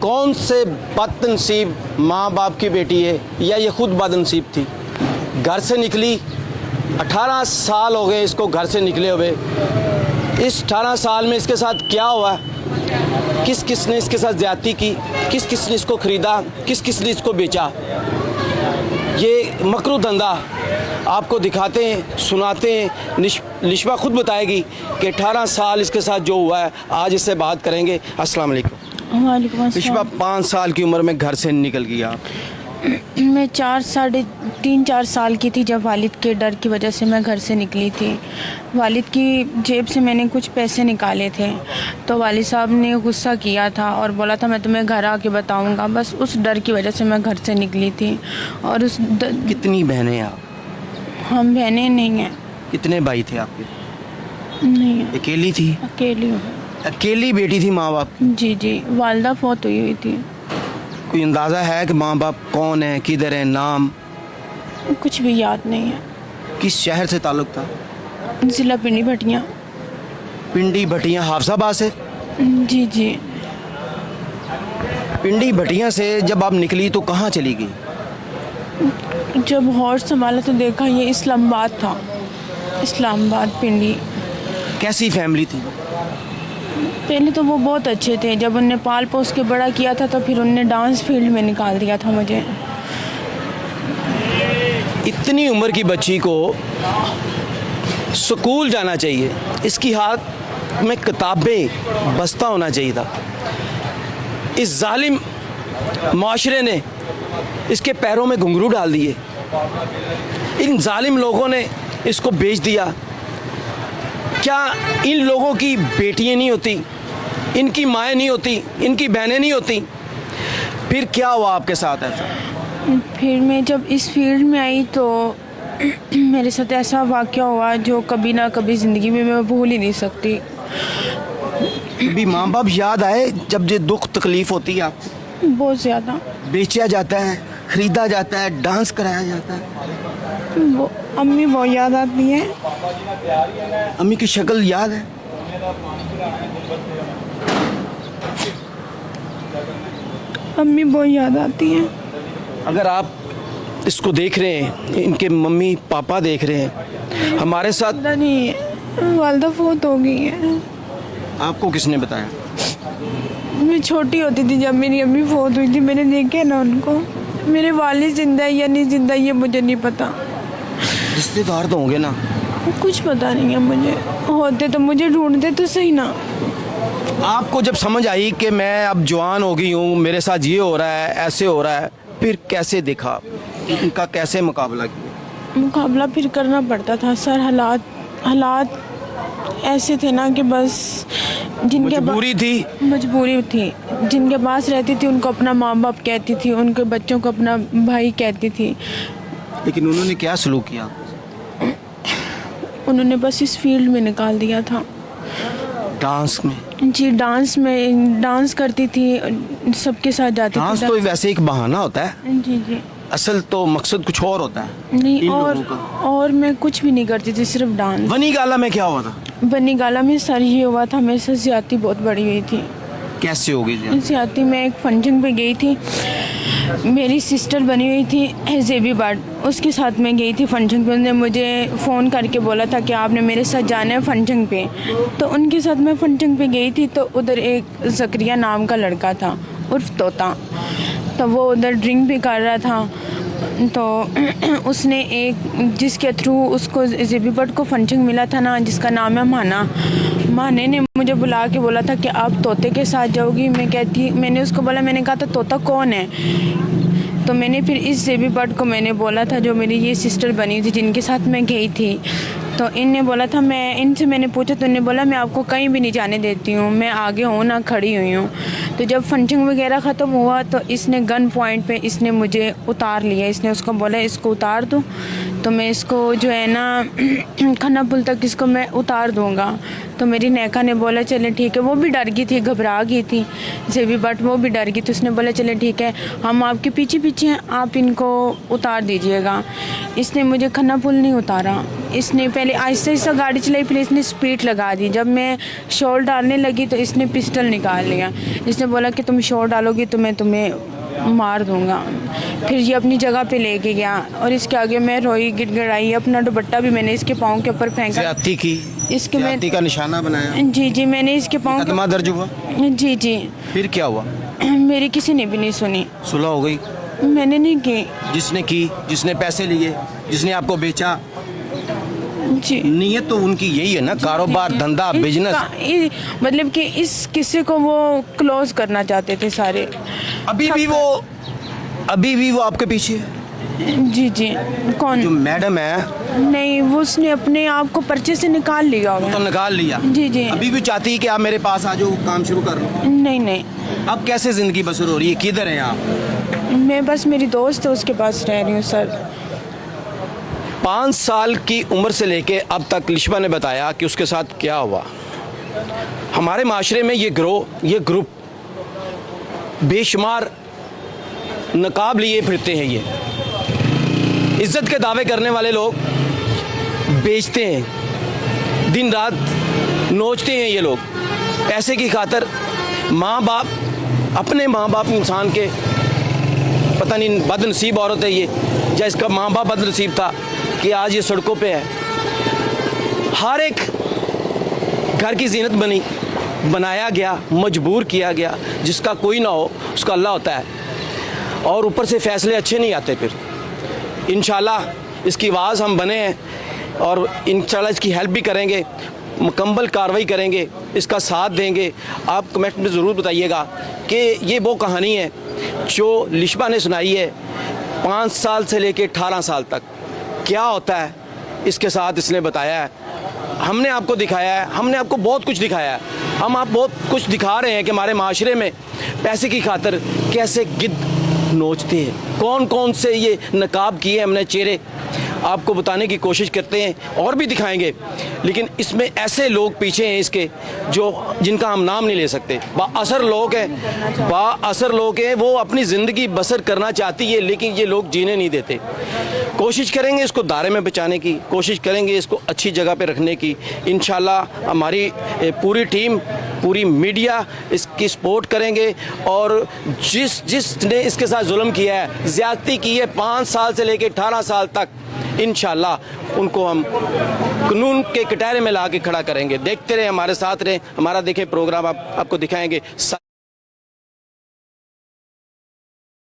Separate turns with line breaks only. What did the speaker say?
कौन से बदनसीब माँ बाप की बेटी है, या ये खुद बदनसीब थी? घर से निकली, 18 साल हो गए इसको घर से निकले हुए। इस 18 साल में इसके साथ क्या हुआ? किस किस ने इसके साथ ज्यादती की? किस किस ने इसको ख़रीदा? किस किस ने इसको बेचा? ये मकरू धंधा आपको दिखाते हैं, सुनाते हैं। लिशबा खुद बताएगी कि 18 साल इसके साथ जो हुआ है, आज इससे बात करेंगे। अस्सलाम वालेकुम।
वालेकुम
लिशबा,
अस्सलाम।
5 साल की उम्र में घर से निकल गई आप।
मैं 3-4 साल की थी जब वालिद के डर की वजह से मैं घर से निकली थी। वालिद की जेब से मैंने कुछ पैसे निकाले थे, तो वालिद साहब ने गुस्सा किया था और बोला था मैं तुम्हें घर आके बताऊंगा। बस उस डर की वजह से मैं घर से निकली थी। और
कितनी बहनें आप?
हम बहनें नहीं हैं।
कितने भाई थे आपके?
नहीं है,
अकेली थी?
अकेली हूँ।
अकेली बेटी थी माँ बाप?
जी जी, वालदा फौत हुई थी।
कोई अंदाज़ा है कि माँ बाप कौन है, किधर है, नाम?
कुछ भी याद नहीं है।
किस शहर से ताल्लुक़ था?
ज़िला पिंडी भटियाँ।
पिंडी भटियाँ हाफसाबाद से?
जी जी।
पिंडी भटियाँ से जब आप निकली तो कहाँ चली गई?
जब होश संभाला तो देखा ये इस्लामाबाद था। इस्लामाबाद पिंडी।
कैसी फैमिली थी?
पहले तो वो बहुत अच्छे थे। जब उनने पाल पोस के बड़ा किया था तो फिर उनने डांस फील्ड में निकाल दिया था मुझे।
इतनी उम्र की बच्ची को स्कूल जाना चाहिए, इसकी हाथ में किताबें बस्ता होना चाहिए था। इस जालिम माशरे ने इसके पैरों में घुंघरू डाल दिए। इन जालिम लोगों ने इसको बेच दिया। क्या इन लोगों की बेटियां नहीं होती, इनकी माएँ नहीं होती, इनकी बहनें नहीं होती? फिर क्या हुआ आपके साथ ऐसा?
फिर मैं जब इस फील्ड में आई तो मेरे साथ ऐसा वाक़या हुआ जो कभी ना कभी ज़िंदगी में मैं भूल ही नहीं सकती।
भी माँ बाप याद आए जब ये दुख तकलीफ़ होती है आपको?
बहुत ज़्यादा।
बेचा जाता है, ख़रीदा जाता है, डांस कराया जाता है।
वो अम्मी बहुत याद आती है।
अम्मी की शक्ल याद है?
अम्मी बहुत याद आती है।
अगर आप इसको देख रहे हैं, इनके मम्मी पापा देख रहे हैं, हमारे साथ।
वालदा नहीं है, वालदा फौत हो गई है।
आपको किसने बताया?
मैं छोटी होती थी जब मेरी अम्मी फौत हुई थी, मैंने देखे ना उनको। मेरे वालिद जिंदा है या नहीं जिंदा ये मुझे नहीं पता।
रिश्तेदार तो होंगे ना?
कुछ पता नहीं है मुझे। होते तो मुझे ढूंढते तो सही ना।
आपको जब समझ आई कि मैं अब जवान हो गई हूँ, मेरे साथ ये हो रहा है, ऐसे हो रहा है, फिर कैसे देखा, इनका कैसे मुकाबला किया?
मुकाबला फिर करना पड़ता था सर। हालात ऐसे थे ना कि बस जिनके
मजबूरी थी।
मजबूरी थी। जिनके पास रहती थी उनको अपना माँ बाप कहती थी, उनके बच्चों को अपना भाई कहती थी।
लेकिन उन्होंने क्या सलूक किया?
उन्होंने बस इस फील्ड में निकाल दिया था।
डांस में?
जी, डांस करती थी, सबके साथ जाती थी।
डांस तो वैसे एक बहाना होता है।
जी जी।
असल तो मकसद कुछ और होता है।
नहीं, और मैं कुछ भी नहीं करती थी, सिर्फ डांस।
बनी गाला में क्या हुआ था?
बनी गाला में सर ये हुआ था, मेरे साथ ज्यादती बहुत बड़ी हुई थी।
कैसे हो गई
ज्यादती? मैं एक फंक्शन पे गई थी, मेरी सिस्टर बनी हुई थी जेबी बाट, उसके साथ मैं गई थी फंक्शन पे। उन्होंने मुझे फ़ोन करके बोला था कि आपने मेरे साथ जाना है फंक्शन पे। तो उनके साथ मैं फंक्शन पे गई थी, तो उधर एक ज़करिया नाम का लड़का था उर्फ तोता, तो वो उधर ड्रिंक भी कर रहा था। तो उसने एक जिसके थ्रू उसको जेबी भट्ट को फंक्शन मिला था ना, जिसका नाम है माने ने मुझे बुला के बोला था कि आप तोते के साथ जाओगी। मैंने उसको बोला, मैंने कहा था तोता कौन है? तो मैंने फिर इस जेबी भट्ट को मैंने बोला था, जो मेरी ये सिस्टर बनी थी जिनके साथ मैं गई थी, तो इनने बोला था, इनसे मैंने पूछा तो इन्होंने बोला मैं आपको कहीं भी नहीं जाने देती हूँ, मैं आगे हूँ ना खड़ी हुई हूँ। तो जब फंक्शन वगैरह ख़त्म हुआ तो इसने गन पॉइंट पे इसने मुझे उतार लिया। इसने उसको बोला इसको उतार दो, तो मैं इसको जो है ना खन्ना पुल तक इसको मैं उतार दूँगा। तो मेरी नेका ने बोला चले ठीक है। वो भी डर गई थी, घबरा गई थी जेबी भट्ट, वो भी डर गई। तो उसने बोला चले ठीक है, हम आपके पीछे हैं, आप इनको उतार दीजिएगा। इसने मुझे खन्ना पुल नहीं उतारा, इसने पहले पहले आहिस्ता आहिस्ता गाड़ी चलाई, फिर इसने स्पीड लगा दी। जब मैं शॉट डालने लगी तो इसने पिस्टल निकाल लिया। इसने बोला कि तुम शॉट डालोगी तो मैं तुम्हें मार दूंगा। फिर ये अपनी जगह पे लेके गया और इसके आगे मैं रोई, गिड़गिड़ाई। अपना दुपट्टा भी मैंने इसके पाँव के ऊपर फेंका।
ज्यादती की,
इसके मैं
ज्यादती का निशाना बनाया।
जी जी, मैंने इसके पाँव
मुकदमा दर्ज हुआ।
जी जी,
फिर क्या हुआ?
मेरी किसी ने भी नहीं सुनी।
सुलह हो गई?
मैंने नहीं की।
जिसने की, जिसने पैसे लिए, जिसने आपको बेचा,
जी,
नीयत तो उनकी यही है ना, कारोबार, धंधा, बिजनेस।
मतलब कि इस किस्से को वो क्लोज करना चाहते थे सारे।
अभी भी वो आपके पीछे है?
जी जी। कौन?
जो मैडम है।
नहीं, वो उसने अपने आप को पर्चे से निकाल लिया होगा।
तो निकाल लिया।
जी जी।
अभी भी चाहती है कि आप मेरे पास आ जाओ, काम शुरू कर लो?
नहीं नहीं,
अब कैसे जिंदगी बसर हो रही है? किधर हैं आप?
मैं बस मेरी दोस्त है उसके पास रह रही हूँ सर।
5 साल की उम्र से लेके अब तक लिशबा ने बताया कि उसके साथ क्या हुआ। हमारे माशरे में ये ग्रुप बेशुमार नकाब लिए फिरते हैं। ये इज्जत के दावे करने वाले लोग बेचते हैं, दिन रात नोचते हैं ये लोग पैसे की खातर। माँ बाप, अपने माँ बाप इंसान के, पता नहीं बदनसीब औरत है ये, या इसका माँ बाप बदनसीब था कि आज ये सड़कों पे है। हर एक घर की जीनत बनाया गया, मजबूर किया गया। जिसका कोई ना हो उसका अल्लाह होता है, और ऊपर से फैसले अच्छे नहीं आते। फिर इंशाल्लाह इसकी आवाज़ हम बने हैं और इंशाल्लाह इसकी हेल्प भी करेंगे, मुकम्मल कार्रवाई करेंगे, इसका साथ देंगे। आप कमेंट में ज़रूर बताइएगा कि ये वो कहानी है जो लिशबा ने सुनाई है। 5 साल से लेकर 18 साल तक क्या होता है इसके साथ इसने बताया है। हमने आपको दिखाया है, हमने आपको बहुत कुछ दिखाया है। हम आप बहुत कुछ दिखा रहे हैं कि हमारे माशरे में पैसे की खातर कैसे गिद्ध नोचते हैं, कौन कौन से ये नकाब किए हमने चेहरे आपको बताने की कोशिश करते हैं और भी दिखाएंगे। लेकिन इसमें ऐसे लोग पीछे हैं इसके जिनका हम नाम नहीं ले सकते। बाअसर लोग हैं, वो अपनी ज़िंदगी बसर करना चाहती है, लेकिन ये लोग जीने नहीं देते। कोशिश करेंगे इसको दायरे में बचाने की, कोशिश करेंगे इसको अच्छी जगह पे रखने की। इंशाल्लाह हमारी पूरी टीम, पूरी मीडिया इसकी सपोर्ट करेंगे। और जिसने इसके साथ जुल्म किया है, ज़्यादती की है 5 साल से लेकर 18 साल तक, इंशाल्लाह उनको हम कानून के कटहरे में ला के खड़ा करेंगे। देखते रहे, हमारे साथ रहे, हमारा देखें प्रोग्राम आपको दिखाएंगे।